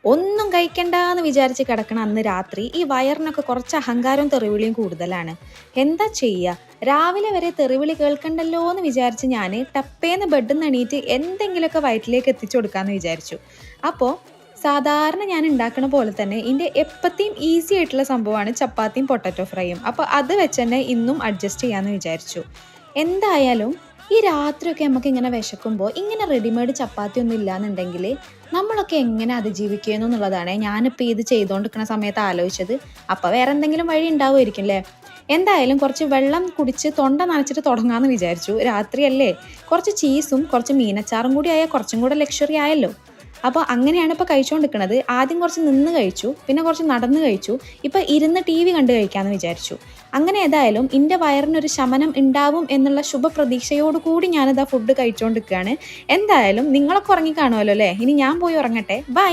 ഒന്നും കഴിക്കണ്ടാന്ന് വിചാരിച്ച് കിടക്കണ അന്ന് രാത്രി ഈ വയറിനൊക്കെ കുറച്ച് അഹങ്കാരവും തെറിവിളിയും കൂടുതലാണ്. എന്താ ചെയ്യുക? രാവിലെ വരെ തെറിവിളി കേൾക്കണ്ടല്ലോ എന്ന് വിചാരിച്ച് ഞാൻ ടപ്പേന്ന് ബെഡിൽ നിന്ന് എണീറ്റ് എന്തെങ്കിലുമൊക്കെ വയറ്റിലേക്ക് എത്തിച്ചു കൊടുക്കാമെന്ന് വിചാരിച്ചു. അപ്പോൾ സാധാരണ ഞാൻ ഉണ്ടാക്കണ പോലെ തന്നെ ഇതിൻ്റെ എപ്പത്തെയും ഈസി ആയിട്ടുള്ള സംഭവമാണ് ചപ്പാത്തിയും പൊട്ടറ്റോ ഫ്രൈയും. അപ്പോൾ അത് വെച്ച് തന്നെ ഇന്നും അഡ്ജസ്റ്റ് ചെയ്യാമെന്ന് വിചാരിച്ചു. എന്തായാലും ഈ രാത്രിയൊക്കെ നമുക്ക് ഇങ്ങനെ വിശക്കുമ്പോൾ ഇങ്ങനെ റെഡിമെയ്ഡ് ചപ്പാത്തി ഒന്നും ഇല്ലാന്നുണ്ടെങ്കിൽ നമ്മളൊക്കെ എങ്ങനെ അതിജീവിക്കുന്നു എന്നുള്ളതാണ് ഞാനിപ്പോൾ ഇത് ചെയ്തുകൊണ്ടിരിക്കുന്ന സമയത്ത് ആലോചിച്ചത്. അപ്പോൾ വേറെ എന്തെങ്കിലും വഴി ഉണ്ടാവുമായിരിക്കും അല്ലേ? എന്തായാലും കുറച്ച് വെള്ളം കുടിച്ച് തൊണ്ട നനച്ചിട്ട് തുടങ്ങാമെന്ന് വിചാരിച്ചു. രാത്രിയല്ലേ, കുറച്ച് ചീസും കുറച്ച് മീനച്ചാറും കൂടി ആയാൽ കുറച്ചും കൂടെ ലക്ഷറി ആയല്ലോ. അപ്പോൾ അങ്ങനെയാണ് ഇപ്പോൾ കഴിച്ചുകൊണ്ടിരിക്കുന്നത്. ആദ്യം കുറച്ച് നിന്ന് കഴിച്ചു, പിന്നെ കുറച്ച് നടന്ന് കഴിച്ചു, ഇപ്പോൾ ഇരുന്ന് TV കണ്ട് കഴിക്കാമെന്ന് വിചാരിച്ചു. അങ്ങനെ ഏതായാലും എൻ്റെ വയറിനൊരു ശമനം ഉണ്ടാവും എന്നുള്ള ശുഭപ്രതീക്ഷയോടുകൂടി ഞാനിതാ ഫുഡ് കഴിച്ചുകൊണ്ടിരിക്കുകയാണ്. എന്തായാലും നിങ്ങളൊക്കെ ഉറങ്ങിക്കാണുമല്ലോ അല്ലേ? ഇനി ഞാൻ പോയി ഉറങ്ങട്ടെ. ബൈ.